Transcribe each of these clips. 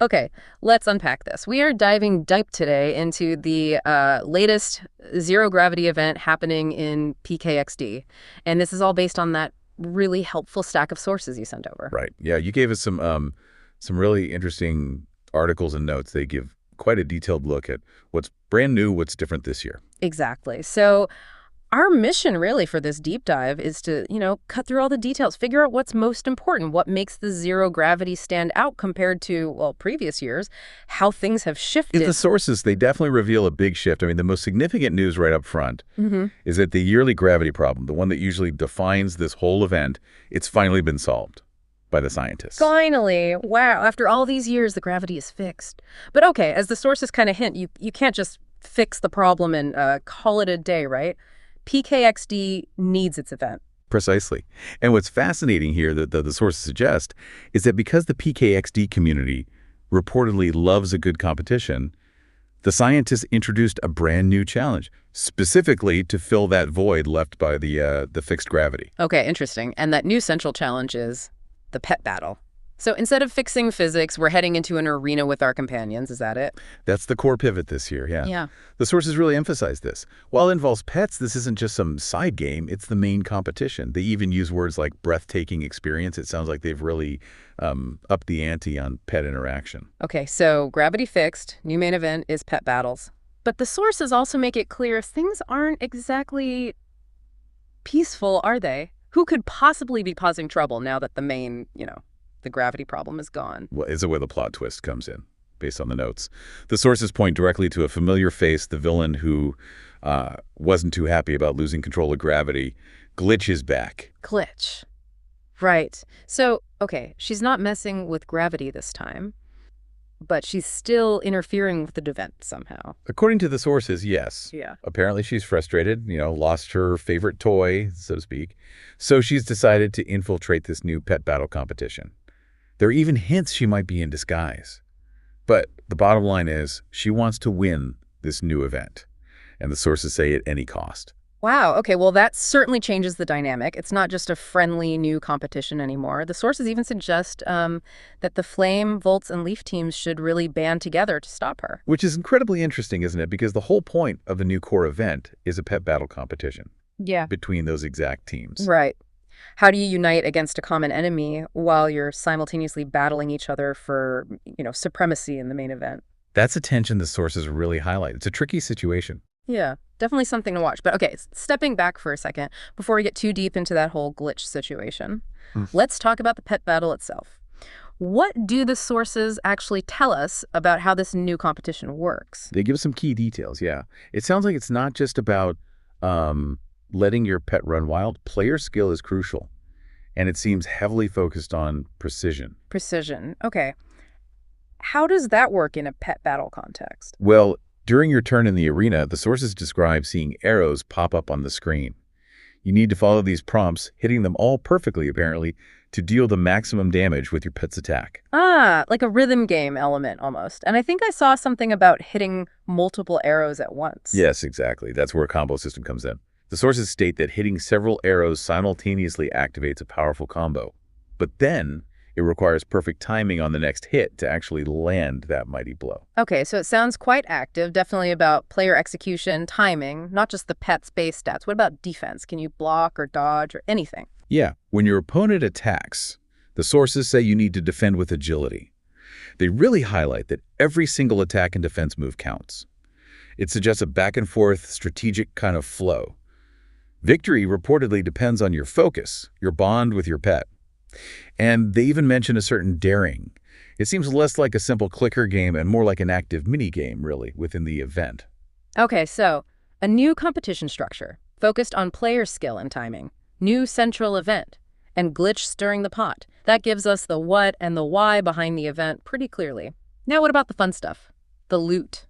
Okay, let's unpack this. We are diving deep today into the latest zero-gravity event happening in PKXD. And this is all based on that really helpful stack of sources you sent over. Right. Yeah, you gave us some really interesting articles and notes. They give quite a detailed look at what's brand new, what's different this year. Exactly. So our mission really for this deep dive is to, cut through all the details, figure out what's most important, what makes the zero gravity stand out compared to, well, previous years, how things have shifted. In the sources, they definitely reveal a big shift. I mean, the most significant news right up front is that the yearly gravity problem, the one that usually defines this whole event, it's finally been solved by the scientists. Finally. Wow. After all these years, the gravity is fixed. But okay, as the sources kind of hint, you can't just fix the problem and call it a day, right? PKXD needs its event. Precisely. And what's fascinating here that the sources suggest is that because the PKXD community reportedly loves a good competition, the scientists introduced a brand new challenge, specifically to fill that void left by the fixed gravity. Okay, interesting. And that new central challenge is the pet battle. So instead of fixing physics, we're heading into an arena with our companions. Is that it? That's the core pivot this year, yeah. Yeah. The sources really emphasize this. While it involves pets, this isn't just some side game. It's the main competition. They even use words like breathtaking experience. It sounds like they've really upped the ante on pet interaction. Okay, so gravity fixed, new main event is pet battles. But the sources also make it clear things aren't exactly peaceful, are they? Who could possibly be causing trouble now that the main, the gravity problem is gone? Well, is it where the plot twist comes in, based on the notes. The sources point directly to a familiar face, the villain who wasn't too happy about losing control of gravity. Glitch is back. Glitch. Right. So, okay, she's not messing with gravity this time, but she's still interfering with the event somehow. According to the sources, yes. Yeah. Apparently she's frustrated, lost her favorite toy, so to speak. So she's decided to infiltrate this new pet battle competition. There are even hints she might be in disguise. But the bottom line is she wants to win this new event. And the sources say at any cost. Wow. Okay, well, that certainly changes the dynamic. It's not just a friendly new competition anymore. The sources even suggest that the Flame, Volts, and Leaf teams should really band together to stop her. Which is incredibly interesting, isn't it? Because the whole point of the new core event is a pet battle competition. Yeah. Between those exact teams. Right. How do you unite against a common enemy while you're simultaneously battling each other for, supremacy in the main event? That's a tension the sources really highlight. It's a tricky situation. Yeah, definitely something to watch. But okay, stepping back for a second, before we get too deep into that whole glitch situation, let's talk about the pet battle itself. What do the sources actually tell us about how this new competition works? They give some key details, yeah. It sounds like it's not just about letting your pet run wild. Player skill is crucial, and it seems heavily focused on precision. Precision, okay. How does that work in a pet battle context? Well, during your turn in the arena, the sources describe seeing arrows pop up on the screen. You need to follow these prompts, hitting them all perfectly, apparently, to deal the maximum damage with your pet's attack. Ah, like a rhythm game element almost. And I think I saw something about hitting multiple arrows at once. Yes, exactly. That's where a combo system comes in. The sources state that hitting several arrows simultaneously activates a powerful combo. But then it requires perfect timing on the next hit to actually land that mighty blow. Okay, so it sounds quite active, definitely about player execution, timing, not just the pet's base stats. What about defense? Can you block or dodge or anything? Yeah, when your opponent attacks, the sources say you need to defend with agility. They really highlight that every single attack and defense move counts. It suggests a back-and-forth strategic kind of flow. Victory reportedly depends on your focus, your bond with your pet. And they even mention a certain daring. It seems less like a simple clicker game and more like an active mini-game, really, within the event. Okay, so a new competition structure focused on player skill and timing, new central event, and glitch stirring the pot. That gives us the what and the why behind the event pretty clearly. Now what about the fun stuff? The loot.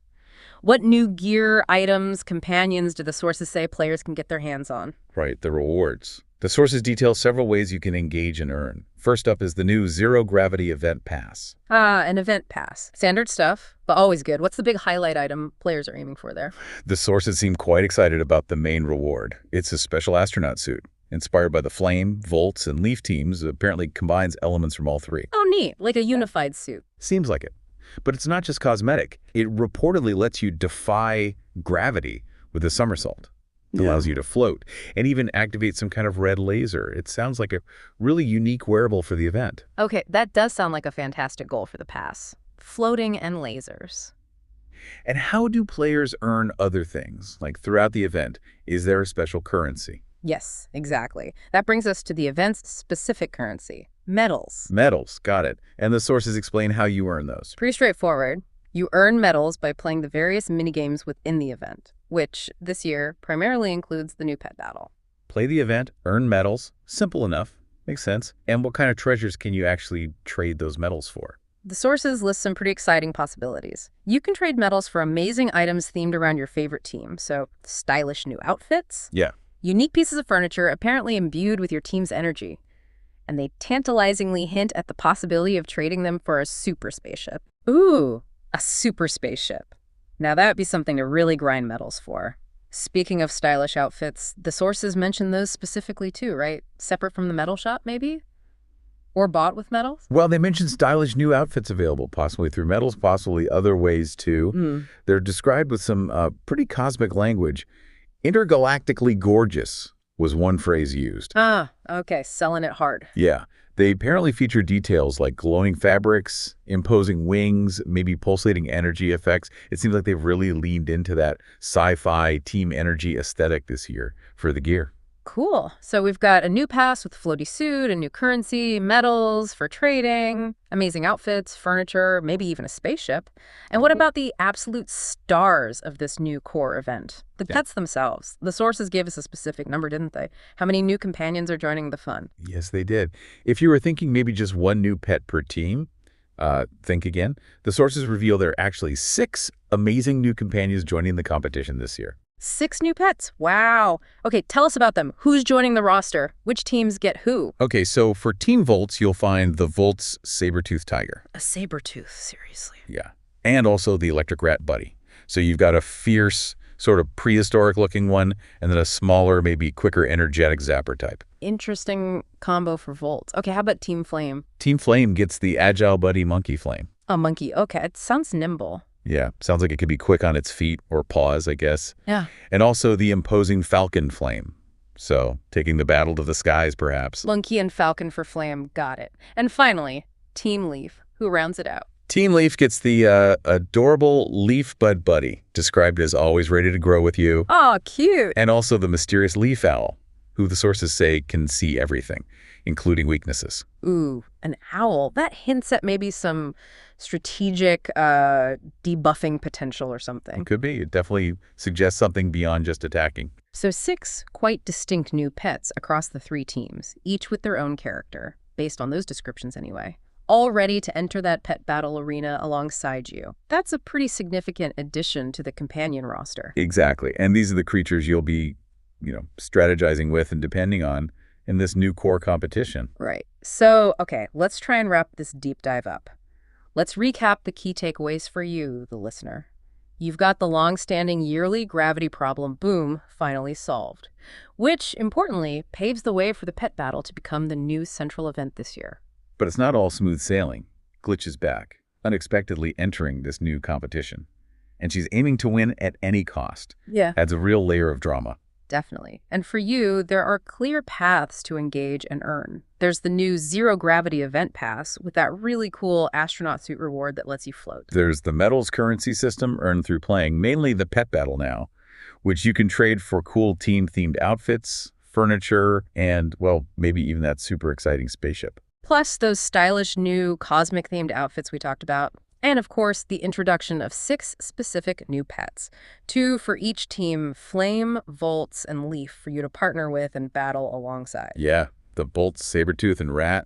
What new gear, items, companions do the sources say players can get their hands on? Right, the rewards. The sources detail several ways you can engage and earn. First up is the new Zero Gravity Event Pass. Ah, an event pass. Standard stuff, but always good. What's the big highlight item players are aiming for there? The sources seem quite excited about the main reward. It's a special astronaut suit. Inspired by the Flame, Volts, and Leaf teams, it apparently combines elements from all three. Oh, neat. Like a unified suit. Seems like it. But it's not just cosmetic. It reportedly lets you defy gravity with a somersault. It allows you to float and even activate some kind of red laser. It sounds like a really unique wearable for the event. Okay, that does sound like a fantastic goal for the pass. Floating and lasers. And how do players earn other things? Like throughout the event, is there a special currency? Yes, exactly. That brings us to the event's specific currency, medals. Medals, got it. And the sources explain how you earn those. Pretty straightforward. You earn medals by playing the various minigames within the event, which this year primarily includes the new pet battle. Play the event, earn medals. Simple enough. Makes sense. And what kind of treasures can you actually trade those medals for? The sources list some pretty exciting possibilities. You can trade medals for amazing items themed around your favorite team, so stylish new outfits. Yeah. Unique pieces of furniture apparently imbued with your team's energy. And they tantalizingly hint at the possibility of trading them for a super spaceship. Ooh, a super spaceship. Now that would be something to really grind medals for. Speaking of stylish outfits, the sources mention those specifically too, right? Separate from the medal shop, maybe? Or bought with medals? Well, they mentioned stylish new outfits available, possibly through medals, possibly other ways too. They're described with some pretty cosmic language. Intergalactically gorgeous was one phrase used. Ah, okay, selling it hard. Yeah. They apparently feature details like glowing fabrics, imposing wings, maybe pulsating energy effects. It seems like they've really leaned into that sci-fi team energy aesthetic this year for the gear. Cool. So we've got a new pass with floaty suit, a new currency, medals for trading, amazing outfits, furniture, maybe even a spaceship. And what about the absolute stars of this new core event? The pets themselves. The sources gave us a specific number, didn't they? How many new companions are joining the fun? Yes, they did. If you were thinking maybe just one new pet per team, think again. The sources reveal there are actually 6 amazing new companions joining the competition this year. 6 new pets. Wow. Okay, tell us about them. Who's joining the roster? Which teams get who? Okay, so for Team Volts, you'll find the Volts Saber-Tooth Tiger. A saber-tooth, seriously. Yeah. And also the Electric Rat Buddy. So you've got a fierce, sort of prehistoric-looking one, and then a smaller, maybe quicker, energetic Zapper type. Interesting combo for Volts. Okay, how about Team Flame? Team Flame gets the Agile Buddy Monkey Flame. A monkey. Okay, it sounds nimble. Yeah, sounds like it could be quick on its feet or paws, I guess. Yeah. And also the imposing Falcon Flame. So taking the battle to the skies, perhaps. Monkey and Falcon for Flame. Got it. And finally, Team Leaf, who rounds it out. Team Leaf gets the adorable Leaf Bud Buddy, described as always ready to grow with you. Oh, cute. And also the mysterious Leaf Owl, who the sources say can see everything, including weaknesses. Ooh, an owl. That hints at maybe some strategic debuffing potential or something. It could be. It definitely suggests something beyond just attacking. So 6 quite distinct new pets across the 3 teams, each with their own character, based on those descriptions anyway, all ready to enter that pet battle arena alongside you. That's a pretty significant addition to the companion roster. Exactly. And these are the creatures you'll be, strategizing with and depending on in this new core competition. Right. So, okay, let's try and wrap this deep dive up. Let's recap the key takeaways for you, the listener. You've got the long-standing yearly gravity problem, boom, finally solved, which, importantly, paves the way for the pet battle to become the new central event this year. But it's not all smooth sailing. Glitch is back, unexpectedly entering this new competition. And she's aiming to win at any cost. Yeah. Adds a real layer of drama. Definitely. And for you, there are clear paths to engage and earn. There's the new Zero Gravity Event Pass with that really cool astronaut suit reward that lets you float. There's the medals currency system earned through playing, mainly the pet battle now, which you can trade for cool team-themed outfits, furniture, and, well, maybe even that super exciting spaceship. Plus those stylish new cosmic-themed outfits we talked about. And, of course, the introduction of 6 specific new pets, 2 for each team, Flame, Volts, and Leaf, for you to partner with and battle alongside. Yeah, the Bolts, Sabertooth, and Rat,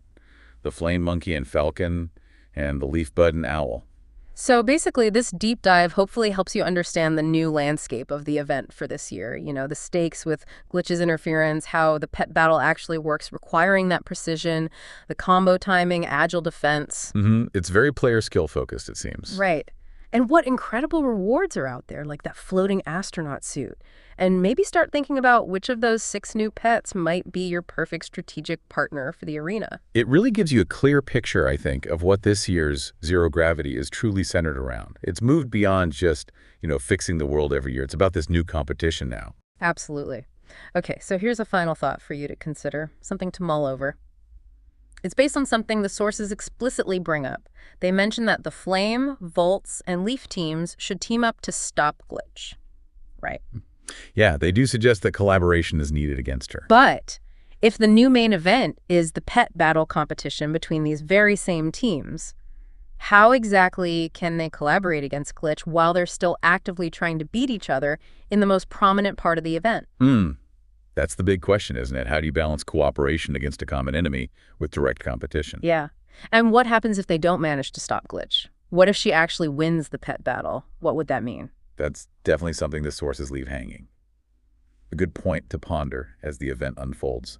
the Flame Monkey and Falcon, and the Leaf Bud and Owl. So basically, this deep dive hopefully helps you understand the new landscape of the event for this year. The stakes with Glitch's interference, how the pet battle actually works, requiring that precision, the combo timing, agile defense. It's very player skill focused, it seems. Right. And what incredible rewards are out there, like that floating astronaut suit. And maybe start thinking about which of those 6 new pets might be your perfect strategic partner for the arena. It really gives you a clear picture, I think, of what this year's Zero Gravity is truly centered around. It's moved beyond just, fixing the world every year. It's about this new competition now. Absolutely. Okay, so here's a final thought for you to consider, something to mull over. It's based on something the sources explicitly bring up. They mention that the Flame, Volts, and Leaf teams should team up to stop Glitch. Right. Yeah, they do suggest that collaboration is needed against her. But if the new main event is the pet battle competition between these very same teams, how exactly can they collaborate against Glitch while they're still actively trying to beat each other in the most prominent part of the event? That's the big question, isn't it? How do you balance cooperation against a common enemy with direct competition? Yeah. And what happens if they don't manage to stop Glitch? What if she actually wins the pet battle? What would that mean? That's definitely something the sources leave hanging. A good point to ponder as the event unfolds.